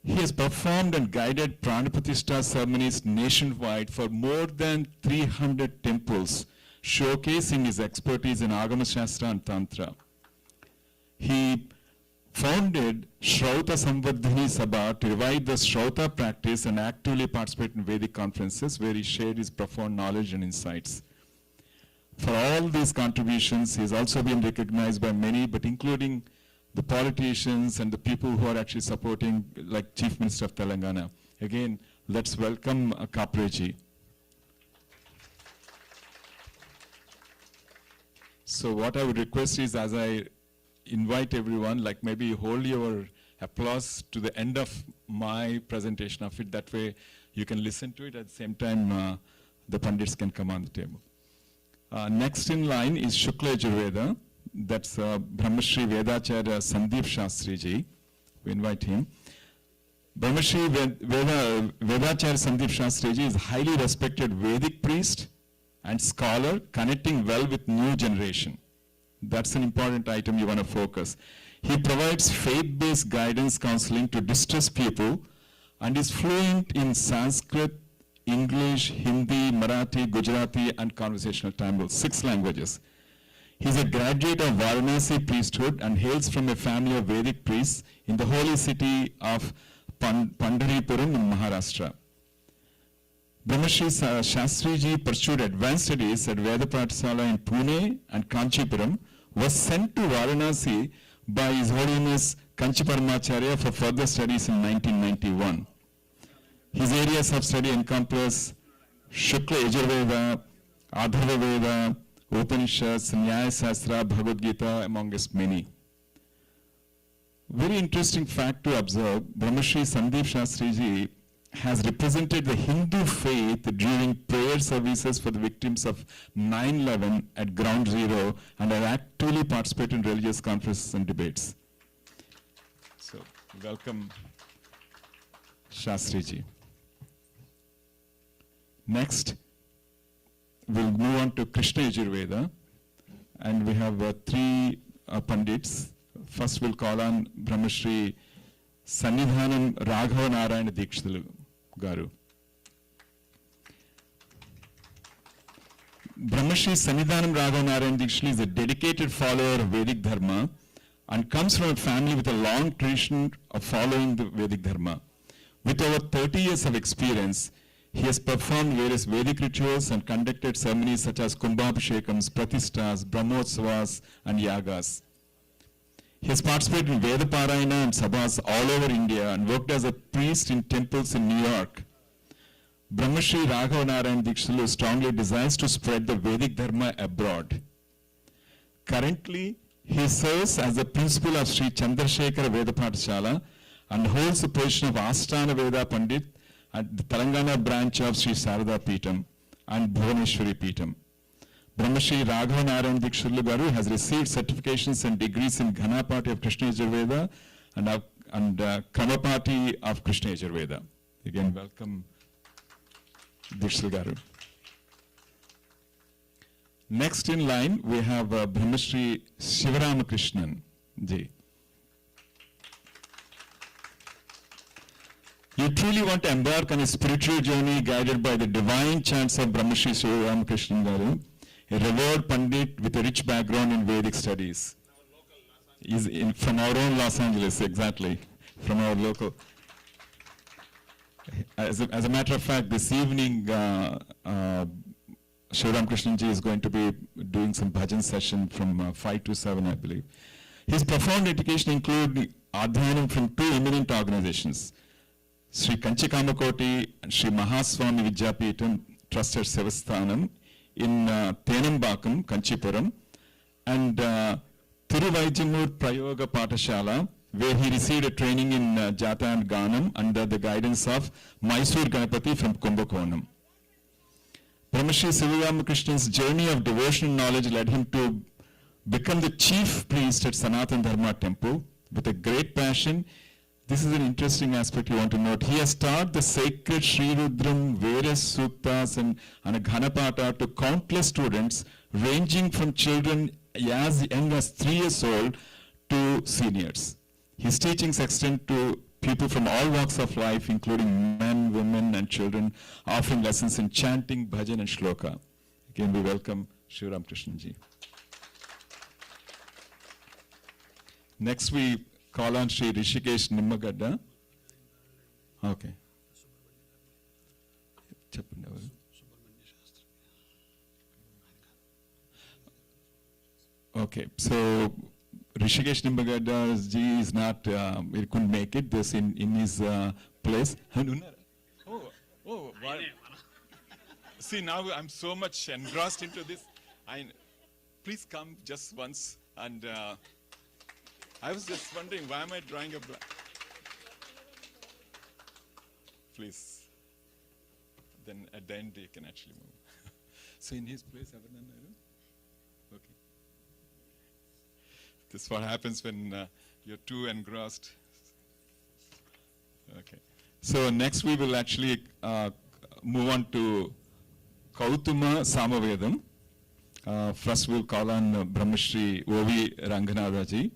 He has performed and guided Pranapratishtha ceremonies nationwide for more than 300 temples, showcasing his expertise in Agama Shastra and Tantra. He founded Shrauta Samvardhini Sabha to revive the Shrauta practice and actively participate in Vedic conferences where he shared his profound knowledge and insights. for all these contributions. He's also been recognized by many, but including the politicians and the people who are actually supporting, like Chief Minister of Telangana. Again, let's welcome Kapreji. So what I would request is, as I invite everyone, like maybe hold your applause to the end of my presentation of it. That way you can listen to it at the same time the Pandits can come on the table. Next in line is Shukla Yajurveda. That's Brahmashri Vedacharya Sandeep Shastriji. We invite him. Brahmashri Vedacharya Sandeep Shastriji is a highly respected Vedic priest and scholar connecting well with new generation. That's an important item you want to focus. He provides faith-based guidance counseling to distressed people and is fluent in Sanskrit, English, Hindi, Marathi, Gujarati, and conversational Tamil, 6 languages. He is a graduate of Varanasi priesthood and hails from a family of Vedic priests in the holy city of Pandaripuram in Maharashtra. Brahmashri Shastriji pursued advanced studies at Veda Pathshala in Pune and Kanchipuram, was sent to Varanasi by His Holiness Kanchiparamacharya for further studies in 1991. His areas of study encompass Shukla Yajurveda, Adharva Veda, Upanishads, Nyaya Sastra, Bhagavad Gita, among us many. Very interesting fact to observe, Brahmashri Sandeep Shastriji has represented the Hindu faith during prayer services for the victims of 9/11 at Ground Zero and has actively participated in religious conferences and debates. So, welcome, Shastriji. Next, we'll move on to Krishna Yajurveda, and we have 3 Pandits. First, we'll call on Brahmashri Sannidhanam Raghava Narayana Dikshitalu Garu. Brahmashri Sannidhanam Raghava Narayana Dikshitalu is a dedicated follower of Vedic Dharma and comes from a family with a long tradition of following the Vedic Dharma. With over 30 years of experience, he has performed various Vedic rituals and conducted ceremonies such as Kumbhabhishekams, Pratisthas, Brahmotsavas, and Yagas. He has participated in Veda Parayana and Sabhas all over India and worked as a priest in temples in New York. Brahmashri Raghava Narayana Dikshitalu strongly desires to spread the Vedic Dharma abroad. Currently, he serves as the principal of Sri Chandrasekhara Veda Pathshala and holds the position of Asthana Veda Pandit at the Telangana branch of Sri Sarada Peetham and Bhuvaneshwari Peetham. Brahmashri Raghava Narayana Dikshitalu Garu has received certifications and degrees in Ghanapati of Krishna Yajurveda and Kramapati of Krishna Yajurveda. Again, welcome, Dikshitalu Garu. Next in line, we have Brahmashri Shivaramakrishnan Ji. You truly want to embark on a spiritual journey guided by the divine chants of Brahmashri Shivaramakrishnan Garu, a revered Pandit with a rich background in Vedic studies. He's from our own Los Angeles, exactly, from our local. As a matter of fact, this evening, Shivaram Krishnanji is going to be doing some bhajan session from 5 to 7, I believe. His profound education includes Adhyanam from 2 eminent organizations, Sri Kanchikamakoti and Sri Mahaswami Vidyapeetham Trusted Sevasthanam in Tenambakam, Kanchipuram, and Thiruvaijamur Prayoga Pathashala, where he received a training in Jata and Ganam under the guidance of Mysore Ganapati from Kumbakonam. Brahmashri Sivaramakrishna's journey of devotional knowledge led him to become the chief priest at Sanatana Dharma temple with a great passion. This is an interesting aspect you want to note. He has taught the sacred Sri Rudram, various suttas and a Ghanapata to countless students ranging from children as young as 3 years old to seniors. His teachings extend to people from all walks of life, including men, women, and children, offering lessons in chanting, bhajan, and shloka. Again, we welcome Shivaram Krishnanji. Next, we call on Sri Rishikesh Nimmagadda. Okay. Okay, so Rishikesh Nimbagada ji is not, he couldn't make it. This in his place. Oh, wow. See, now I'm so much engrossed into this. Please come just once. And I was just wondering, why am I drawing a blank? Please. Then at the end, you can actually move. So in his place, okay. This is what happens when you're too engrossed. Okay. So next we will actually move on to Kautuma Samavedam. First we'll call on Brahmashri O.V. Ranganathaji.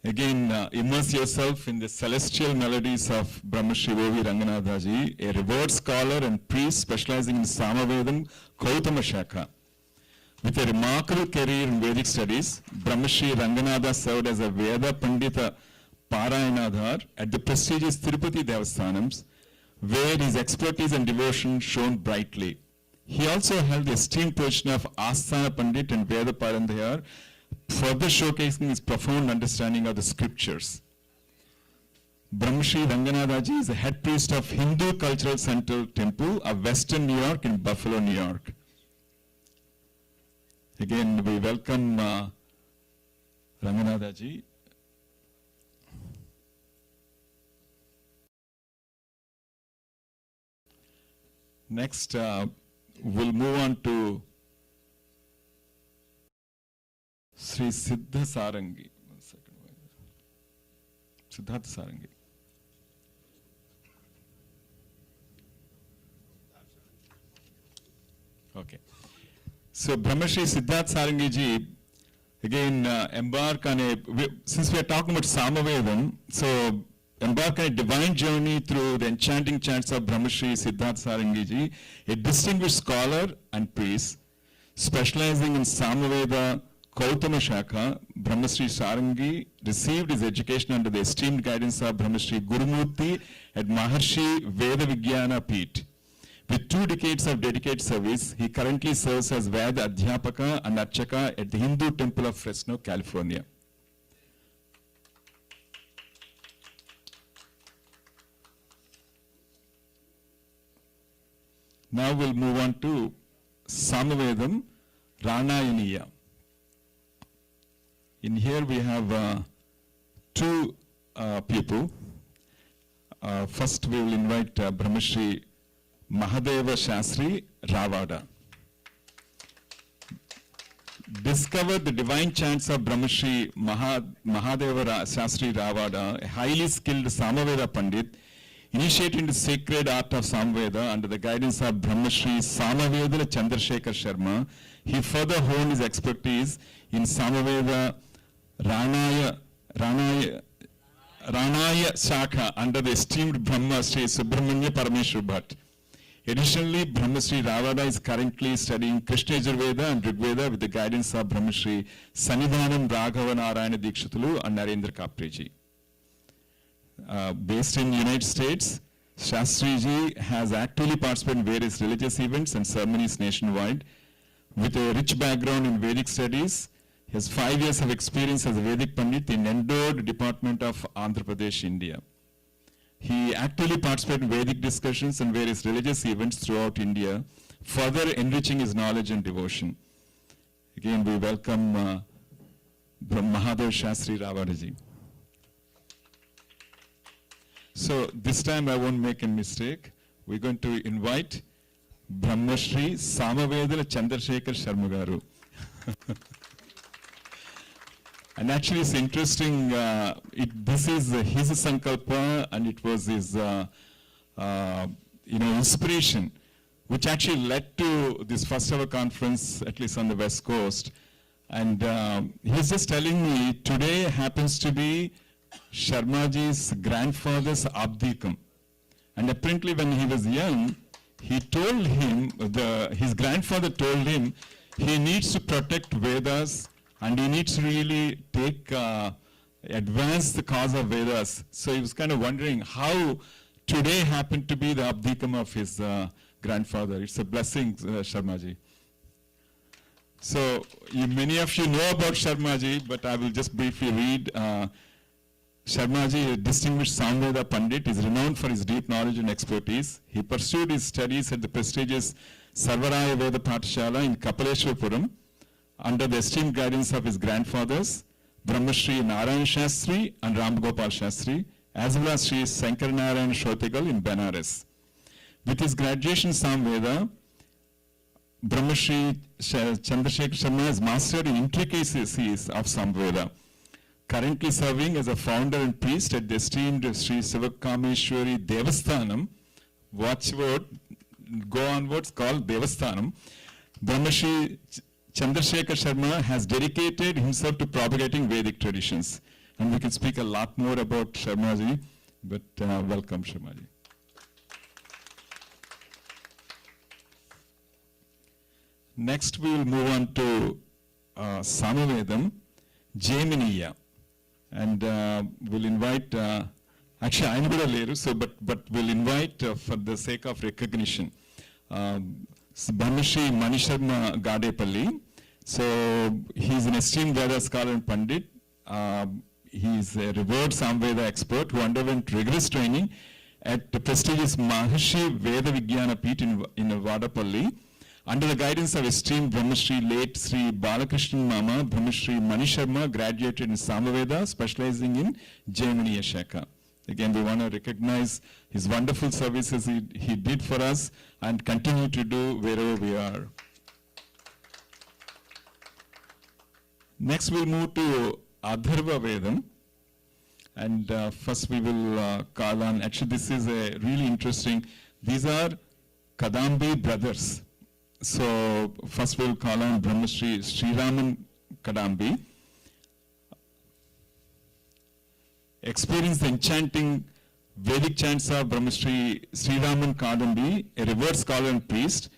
Again, immerse yourself in the celestial melodies of Brahmashri O.V. Ranganathaji, a revered scholar and priest specializing in Samavedam, Kautama Shakha. With a remarkable career in Vedic studies, Brahmashri Ranganatha served as a Veda Pandita Parayanadhar at the prestigious Tirupati Devasthanams, where his expertise and devotion shone brightly. He also held the esteemed position of Asthana Pandit and Veda Parandhayar, further showcasing his profound understanding of the scriptures. Brahmashri Ranganathaji is the head priest of Hindu Cultural Center Temple of Western New York in Buffalo, New York. Again, we welcome Ranganathaji. Next, we'll move on to Sri Siddha Sarangi. 1 second. Siddhartha Sarangi. Okay. So Brahmashri Siddhartha Sarangi ji again embark on since we are talking about Samavedam, so embark on a divine journey through the enchanting chants of Brahmashri Siddhartha Sarangi ji, a distinguished scholar and priest specializing in Samaveda Kautama Shakha. Brahmashri Sarangi received his education under the esteemed guidance of Brahmashri Gurumurti at Maharshi Veda Vijnana Peeth. With 2 decades of dedicated service, he currently serves as Veda Adhyapaka and Archaka at the Hindu Temple of Fresno, California. Now we'll move on to Samavedam Ranayaniya. In here we have 2 people. First we will invite Brahmashri Mahadeva Shastri Ravada. Discover the divine chants of Brahmashri Mahadeva Shastri Ravada, a highly skilled Samaveda Pandit, initiated the sacred art of Samaveda under the guidance of Brahmashri Samaveda Chandrasekhar Sharma. He further honed his expertise in Samaveda Ranaya Shakha under the esteemed Brahma Sri Subramanya Parameshwar Bhatt. Additionally, Brahmashri Ravada is currently studying Krishna Yajurveda and Rigveda with the guidance of Brahmashri Sanidhanam Raghava Narayana Dikshitulu and Narendra Kapreji. Based in the United States, Shastriji has actively participated in various religious events and ceremonies nationwide. With a rich background in Vedic studies, he has 5 years of experience as a Vedic Pandit in endowed department of Andhra Pradesh, India. He actively participated in Vedic discussions and various religious events throughout India, further enriching his knowledge and devotion. Again, we welcome Mahadev Shastri Ravadaji. So this time I won't make a mistake. We're going to invite Brahmashri Samaveda Chandrasekhar Sharma Garu. And actually it's interesting, this is his sankalpa and it was his inspiration which actually led to this first ever conference, at least on the West Coast. And he's just telling me today happens to be Sharmaji's grandfather's Abdikam. And apparently when he was young, he told him, his grandfather told him he needs to protect Vedas and he needs to really take, advance the cause of Vedas. So he was kind of wondering how today happened to be the Abdikam of his grandfather. It's a blessing, Sharmaji. So many of you know about Sharmaji, but I will just briefly read. Sharmaji, a distinguished Samveda Pandit, is renowned for his deep knowledge and expertise. He pursued his studies at the prestigious Sarvaraya Veda Pathshala in Kapaleshwarapuram under the esteemed guidance of his grandfathers, Brahmashri Narayan Shastri and Ram Gopal Shastri, as well as Sri Sankar Narayan Shrotegal in Benares. With his graduation in Samveda, Brahmashri Chandrasekhar Sharma has mastered the intricacies of Samveda, currently serving as a founder and priest at the esteemed Sri Shiva Kameswari Devasthanam, watchword, go onwards, called Devasthanam. Brahmashri Chandrasekhar Sharma has dedicated himself to propagating Vedic traditions. And we can speak a lot more about Sharmaji, but welcome Sharmaji. Next we will move on to Samavedam, Jaiminiya. And we'll invite, actually I'm going to later, so but we'll invite for the sake of recognition, Brahmashri Manisharma Gadepalli. So he's an esteemed Veda scholar and Pandit. He's a revered Samveda expert who underwent rigorous training at the prestigious Maharshi Veda Vijnana Peeth in Vadapalli. Under the guidance of esteemed Brahmashri late Sri Balakrishnan Mama, Brahmashri Manisharma graduated in Samaveda, specializing in Jaiminiya Shaka. Again, we want to recognize his wonderful services he did for us and continue to do wherever we are. Next, we'll move to Adharva Vedam. And first we will call on, actually this is a really interesting, these are Kadambi brothers. So first we'll call on Brahmashri Sriraman Kadambi. Experience the enchanting Vedic chants of Brahmashri Sriraman Kadambi, a revered scholar and priest.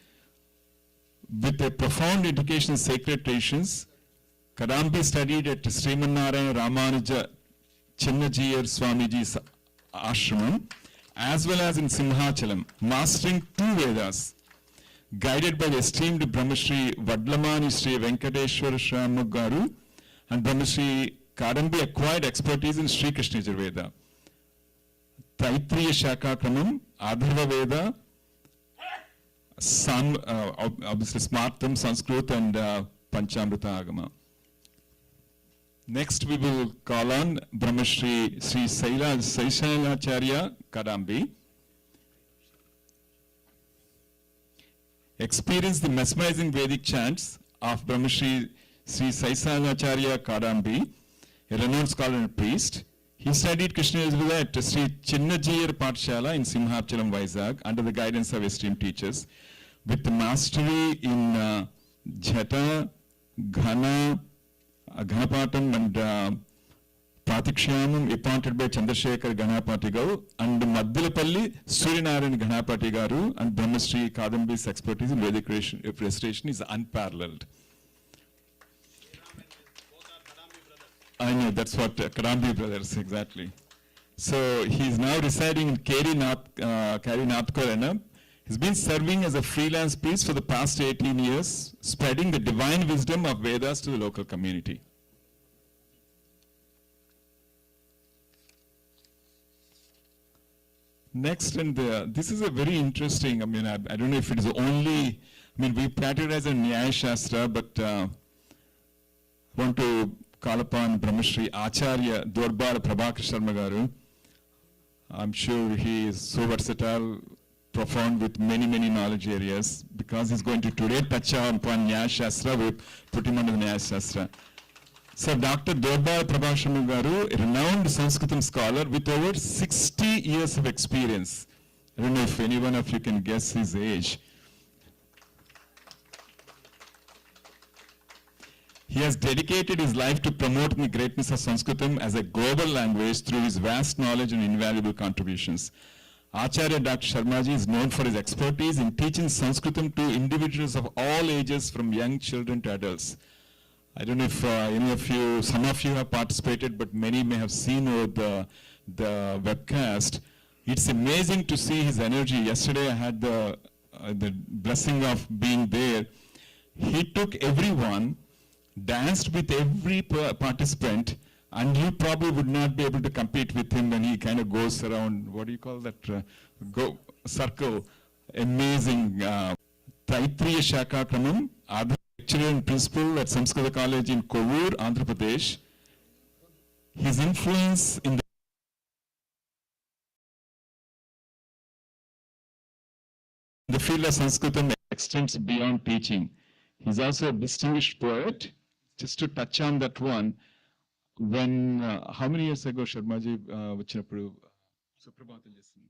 With a profound education in sacred traditions, Kadambi studied at Srimanarayan Ramanuja Chinnajiyar Swamiji's ashramam, as well as in Simhachalam, mastering 2 Vedas. Guided by the esteemed Brahmashri Vadlamani Sri Venkateshwara Shramugaru and Brahmashri Kadambi acquired expertise in Sri Krishna Yajurveda, Taitriya Shaka Kramam, Adharva Veda, obviously Smartam, Sanskrit, and Panchamrita Agama. Next we will call on Brahmashri Sri Saishalacharya Kadambi. Experience the mesmerizing Vedic chants of Brahmashri Sri Saisalacharya Kadambi, a renowned scholar and priest. He studied Krishna Yajurveda at Sri Chinnajiyar Pathshala in Simhachalam, Vizag, under the guidance of esteemed teachers. With the mastery in Jhata, Ghana, Ghanapatam and Pratikshyamam appointed by Chandrasekhar Ganapati Garu and Madhilapalli Suryanarayan Ganapati Garu, and Brahmashri Kadambi's expertise in Vedic recitation is unparalleled. I know, that's what Kadambi brothers, exactly. So he's now residing in Kari, North Carolina. He's been serving as a freelance priest for the past 18 years, spreading the divine wisdom of Vedas to the local community. Next, and this is a very interesting, I don't know if it is only, we practice as a Nyaya Shastra, but I want to call upon Brahmashri Acharya Dorbal Prabhakar Sharma Garu. I'm sure he is so versatile, profound with many, many knowledge areas. Because he's going to today touch upon Nyaya Shastra, we put him under the Nyaya Shastra. So Dr. Dorbal Prabhakar Sharma Garu, a renowned Sanskritam scholar with over 60 years of experience. I don't know if any one of you can guess his age. He has dedicated his life to promoting the greatness of Sanskritam as a global language through his vast knowledge and invaluable contributions. Acharya Dr. Sharmaji is known for his expertise in teaching Sanskritam to individuals of all ages, from young children to adults. I don't know if any of you, some of you have participated, but many may have seen over the webcast. It's amazing to see his energy. Yesterday I had the blessing of being there. he took everyone, danced with every participant, and you probably would not be able to compete with him when he kind of goes around, what do you call that, circle. Amazing. Taitriya Shaka Kramam, lecturer and principal at Samskrita College in Kovur, Andhra Pradesh. His influence in the field of Sanskritam extends beyond teaching. He's also a distinguished poet. Just to touch on that one, when, how many years ago Sharmaji వచ్చినప్పుడు సుప్రభాతం చేసింది